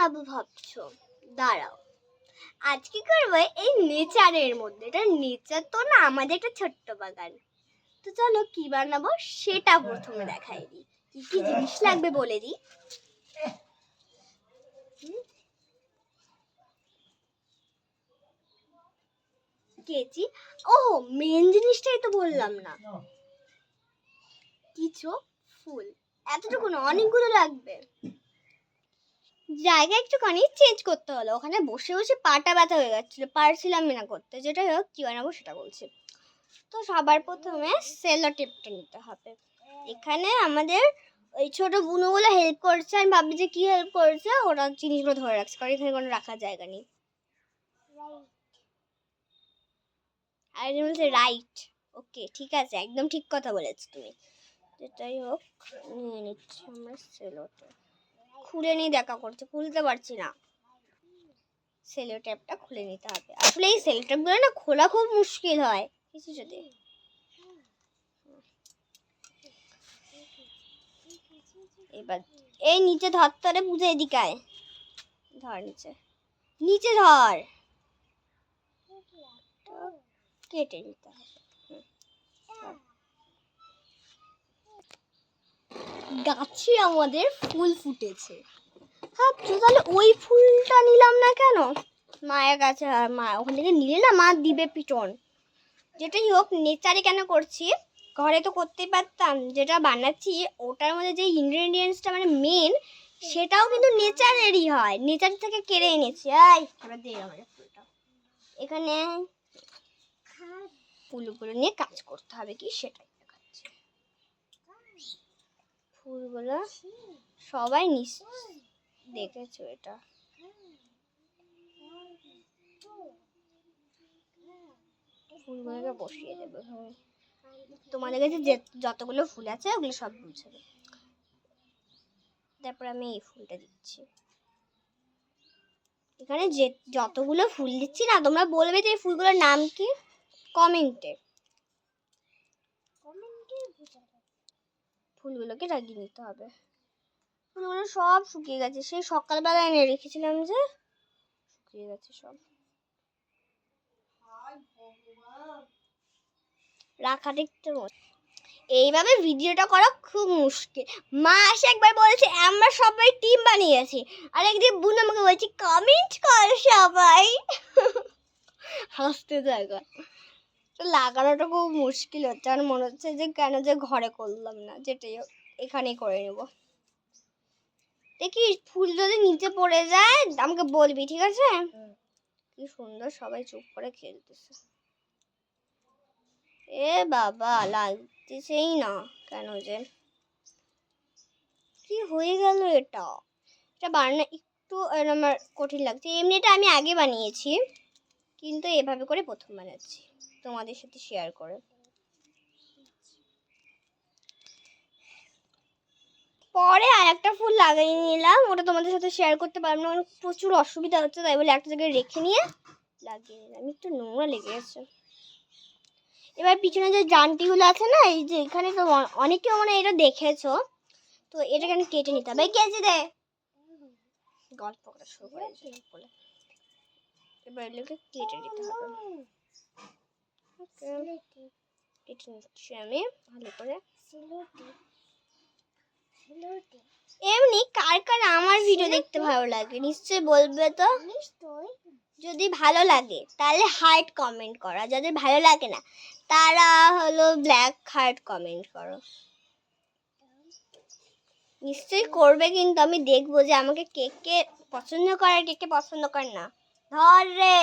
বানাবো ভাবছো? দাঁড়াও, আজকে করবো এই নেচারের মধ্যে। এটা নেচার তো না, আমাদের একটা ছোট্ট বাগান। তো চলো কি বানাবো সেটা প্রথমে দেখাই দিই। কি কি জিনিস লাগবে বলে দিই। কেচি, ওহো মেন জিনিসটাই তো বললাম না। কিছু ফুল, এতটুকু না, অনেকগুলো লাগবে। জায়গা একটুখানি চেঞ্জ করতে হলো, ওখানে বসে বসে পাটা ব্যথা হয়ে যাচ্ছিল, পারছিলাম না করতে। যেটাই হোক কি বানাবো সেটা বলছি। তো সবার প্রথমে সেলো টেপটা নিতে হবে। এখানে আমাদের ওই ছোট বুনোগুলো হেল্প করছে। আমি ভাবছি যে কি হেল্প করছে, ওরা জিনিসগুলো ধরে রাখছে, কারণ এখানে কোনো রাখার জায়গা নেই। আর বলছে রাইট, ওকে ঠিক আছে, একদম ঠিক কথা বলেছো তুমি। যেটাই হোক নিয়ে নিচ্ছি আমরা সেলোটা। খুলে নিয়ে দেখা করছে, খুলতে পারছি না। সেলো টেপটা খুলে নিতে হবে। আসলে এই সেলো টেপগুলো না খোলা খুব মুশকিল হয় কিছু যদি। এবার এই নিচে ধর, বুঝে এদিকে আয়। ধর নিচে, নিচে ধর, কেটে নিতে হবে। গাছে আমাদের ফুল ফুটেছে। ভাবছো তাহলে ওই ফুলটা নিলাম না কেন? মায়ের কাছে, আর মা ওখান থেকে নিলে না মা দিবে পিটন। যেটাই হোক নেচারে কেন করছি, ঘরে তো করতেই পারতাম। যেটা বানাচ্ছি ওটার মধ্যে যে ইনগ্রেডিয়েন্টসটা মানে মেন, সেটাও কিন্তু নেচারেরই হয়, নেচার থেকে কেড়ে এনেছি। এবার দিয়ে আমাদের ফুলটা এখানে ফুলগুলো নিয়ে কাজ করতে হবে কি সেটাই দেখাচ্ছি। ফুলগুলো সবাই দেখেছো, এটা ফুলগুলোকে বসিয়ে দেবো। তোমাদের কাছে যে যতগুলো ফুল আছে ওগুলো সব বুঝাবে। তারপর আমি এই ফুলটা দিচ্ছি। এখানে যে যতগুলো ফুল দিচ্ছি না, তোমরা বলবে যে এই ফুলগুলোর নাম কি কমেন্টে। ফুলগুলোকে লাগিয়ে নিতে হবে। ফুলগুলো সব শুকিয়ে গেছে, সেই সকালবেলা এনে রেখেছিলাম যে শুকিয়ে গেছে সব। রাখাটা একটু এইভাবে ভিডিওটা করা খুব মুশকিল। মা এসে একবার বলছে আমরা সবাই টিম বানিয়েছি, আর একদিন বোন আমাকে বলছে কমেন্ট কর সবাই। হাসতে জায়গা লাগানোটা খুব মুশকিল হচ্ছে। আর মনে হচ্ছে যে কেন যে ঘরে করলাম না, যেটাই এখানেই করে নেব। দেখি ফুল যদি নিচে পড়ে যায় আমাকে বলবি, ঠিক আছে? কি সুন্দর সবাই চুপ করে খেলতেছে। এ বাবা লাগতেছেই না কেন যে, কি হয়ে গেল এটা? এটা বানানো একটু আমার কঠিন লাগছে। এমনিটা আমি আগে বানিয়েছি, কিন্তু এভাবে করে প্রথম বানাচ্ছি তোমাদের সাথে শেয়ার করে। পরে আর একটা ফুল লাগিয়ে নিলাম, ওটা তোমাদের সাথে শেয়ার করতে পারলাম না, প্রচুর অসুবিধা হচ্ছে, তাই বলে একটা জায়গায় রেখে নিয়ে লাগিয়ে নিলাম। একটু নোংরা লেগে গেছে। এবার পিছনে যে জানটিগুলো আছে না, এই যে এখানে তো অনেকেও মানে এটা দেখেছো, তো এটাকে আমি কেটে নিতে হবে। কেটে দে, গল্প করা শুরু করেছে বলে। এবার এগুলোকে কেটে নিতে হবে। কেটে নিচ্ছি আমি ভালো করে। এমনি কার কার আমার ভিডিও দেখতে ভালো লাগে নিশ্চয়ই বলবে তো। যদি ভালো লাগে তাহলে হার্ট কমেন্ট করো, যাদের ভালো লাগে না তারা হলো ব্ল্যাক হার্ট কমেন্ট করো। নিশ্চয়ই করবে, কিন্তু আমি দেখবো যে আমাকে কে কে পছন্দ করে, কে কে পছন্দ করে না। ধর রে,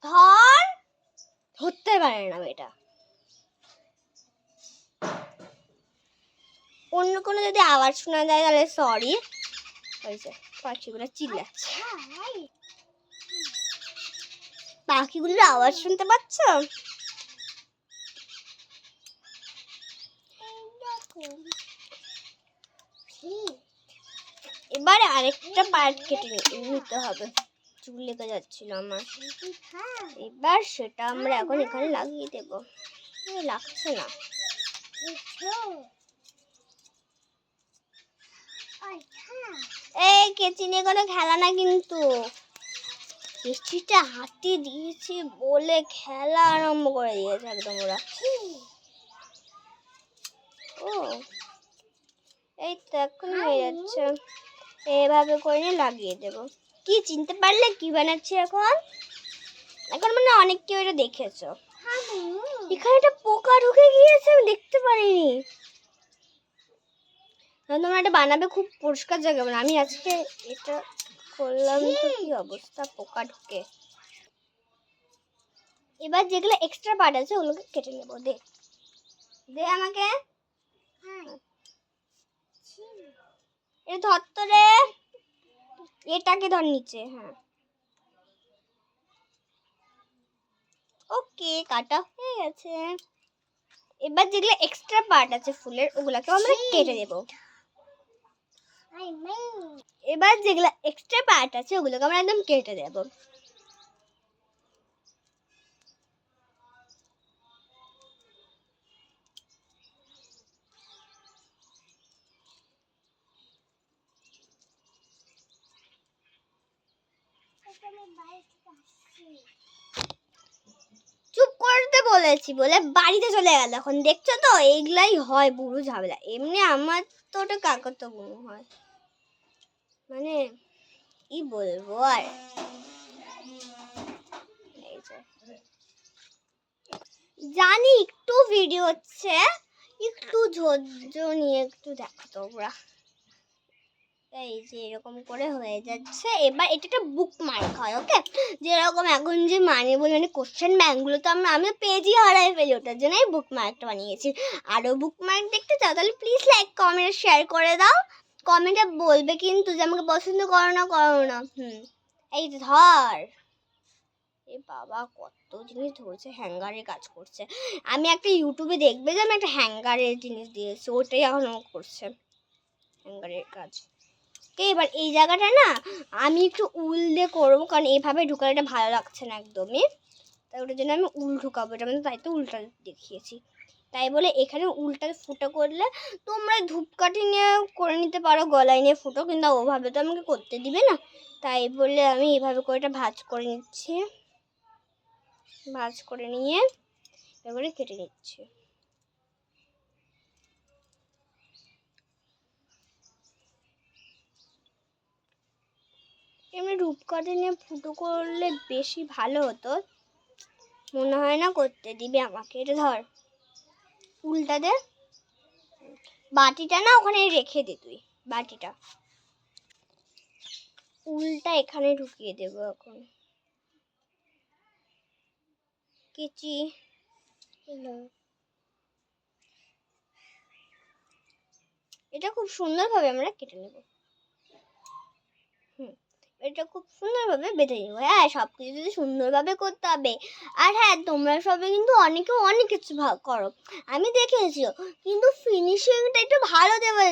ধর, ধরতে পারে না এটা। অন্য কোনো যদি আওয়াজ শোনা যায় তাহলে সরি। হয়েছে, পাখিগুলো চিল্লাচ্ছে। পাখিগুলোর আওয়াজ শুনতে পাচ্ছ? এবারে আরেকটা পার্ট কেটে নিতে হবে, চুল লেগে যাচ্ছিল আমার। এবার সেটা আমরা এখন এখানে লাগিয়ে দেব। লাগছে না, এই কেচি নিয়ে কোনো খেলা না কিন্তু, কেচিটা হাতে দিয়েছে বলে খেলা আরম্ভ করে দিয়েছে একদম ওরা। ও এই তো এখন হয়ে যাচ্ছে, এভাবে করে লাগিয়ে দেব। কি চিনতে পারলে কি বানাচ্ছি এখন? এখন মানে অনেক কেউ এটা দেখেছো। এখানে একটা পোকা ঢুকে গিয়েছে, আমি দেখতে পারিনি। তোমরা এটা বানাবে খুব পরিষ্কার জায়গা, মানে আমি আজকে এটা করলাম তো কি অবস্থা, পোকা ঢুকে। এবার যেগুলো এক্সট্রা পার্ট আছে ওগুলোকে কেটে নেবো। দে দে আমাকে, এ ধর তো রে, এটাকে ধর নিচে। হ্যাঁ ওকে, কাটা হয়ে গেছে। এবার যেগুলো এক্সট্রা পার্ট আছে ফুলের ওগুলোকে আমরা কেটে দেবো। এবার যেগুলো এক্সট্রা পার্ট আছে ওগুলোকে আমরা একদম কেটে দেবো। চুপ করতে বলেছি বলে বাড়িতে চলে গেল। এখন দেখছো তো এইগুলাই হয় বুড়ো ঝামেলা। এমনি আমার তো ওটা কাকাতো বুড়ো হয়, মানে কি বলবো আর। জানি একটু ভিডিও হচ্ছে, একটু ধৈর্য নিয়ে একটু দেখো তোমরা। এই যে এরকম করে হয়ে যাচ্ছে। এবার এটা একটা বুক মার্ক হয়, ওকে? যেরকম এখন যে মানে বলি মানে কোশ্চেন ব্যাংকগুলো তো আমি পেজই হারাই ফেলি, ওটার জন্য এই বুক মার্কটা বানিয়েছি। আরও বুক মার্ক দেখতে চাও তাহলে প্লিজ লাইক কমেন্ট শেয়ার করে দাও। কমেন্টে বলবে কিন্তু যে আমাকে পছন্দ করো না এই ধর, এ বাবা কত জিনিস ধরছে, হ্যাঙ্গারের কাজ করছে। আমি একটা ইউটিউবে দেখবে যে আমি একটা হ্যাঙ্গারের জিনিস দিয়েছি, ওটাই এখন করছে হ্যাঙ্গারের কাজ। এবার এই জায়গাটা না আমি একটু উল দিয়ে করবো, কারণ এইভাবে ঢুকানোটা ভালো লাগছে না একদমই। তাই ওটার জন্য আমি উল ঢুকাবো, এটা মানে তাই তো উলটা দেখিয়েছি। তাই বলে এখানে উলটা ফুটো করলে তোমরা ধূপকাঠি নিয়ে করে নিতে পারো, গলায় নিয়ে ফুটো, কিন্তু ওভাবে তো আমাকে করতে দিবে না। তাই বলে আমি এইভাবে করে এটা ভাঁজ করে নিচ্ছি, ভাঁজ করে নিয়ে এবারে কেটে নিচ্ছি। এমনি ধূপকাঠি নিয়ে ফুটো করলে বেশি ভালো হতো, মনে হয় না করতে দিবে আমাকে। এটা ধর উলটা দে, বাটিটা না ওখানে রেখে দে তুই, বাটিটা উলটা এখানে ঢুকিয়ে দেবো এখন। কেচি এটা খুব সুন্দরভাবে আমরা কেটে নেব। এটা খুব সুন্দরভাবে বেঁধে নেবো। হ্যাঁ, সব কিছু যদি সুন্দরভাবে করতে হবে। আর হ্যাঁ, তোমরা সবাই কিন্তু অনেকে অনেক কিছু করো, আমি দেখেছি, কিন্তু ফিনিশিংটা একটু ভালো দেবে,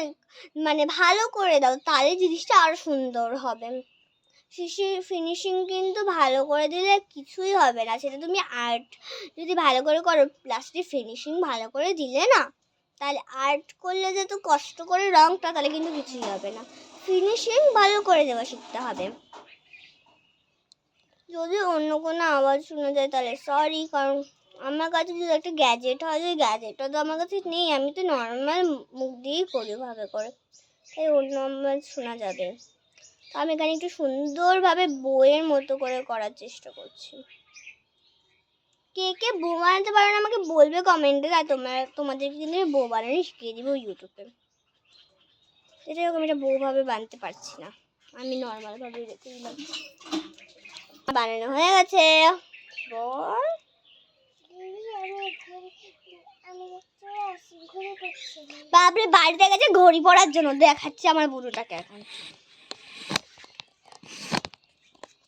মানে ভালো করে দাও, তাহলে জিনিসটা আরো সুন্দর হবে। ফিনিশিং কিন্তু ভালো করে দিলে কিছুই হবে না, সেটা তুমি আর্ট যদি ভালো করে করো, প্লাস্টিক ফিনিশিং ভালো করে দিলে না, তাহলে আর্ট করলে যেহেতু কষ্ট করে রংটা, তাহলে কিন্তু কিছুই হবে না। ফিনিশিং ভালো করে দেওয়া শিখতে হবে। যদি অন্য কোনো আওয়াজ শোনা যায় তাহলে সরি, কারণ আমার কাছে যদি একটা গ্যাজেট হয়, ওই গ্যাজেটটা তো আমার কাছে নেই, আমি তো নর্মাল মুখ দিয়েই করি ভাবে করে, তাই অন্য আওয়াজ শোনা যাবে। আমি এখানে একটু সুন্দরভাবে বইয়ের মতো করে করার চেষ্টা করছি। কে কে বউ বানাতে পারো না আমাকে বলবে কমেন্টে, আর তোমাদেরকে কিন্তু বউ বানানো শিখিয়ে দিব ইউটিউবে। এটা এরকম এটা বউভাবে বানাতে পারছি না, আমি নর্মালভাবে রেখে দিলাম। বানানো হয়ে গেছে। বাপরে, বাড়িতে গেছে ঘড়ি পড়ার জন্য, দেখাচ্ছি আমার বুড়োটাকে। এখন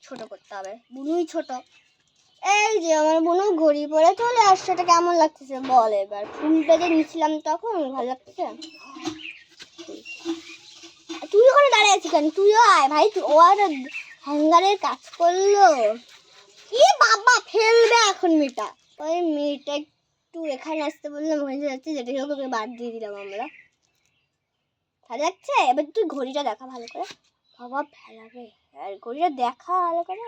ছোট করতে হবে, বুনুই ছোট। এই যে আমার বুনু ঘড়ি পরে চলে আসছে, এটা কেমন লাগতেছে বল। এবার ফুলটা যে নিয়েছিলাম তখন ভালো লাগতেছে। তুই ওখানে দাঁড়িয়ে আছিস কেন? তুইও আয় ভাই, ও আর হ্যাঙ্গারের কাজ করলো। ই বাবা, ফেলবে এখন মেয়েটা। ওই মেয়েটা একটু এখানে আসতে বললাম, হয়ে যাচ্ছে, যেটা হোক ওকে বাদ দিয়ে দিলাম আমরা। ভালো লাগছে? এবার তুই ঘড়িটা দেখা ভালো করে। বাবা ফেলাবে, আর ঘড়িটা দেখা ভালো করে।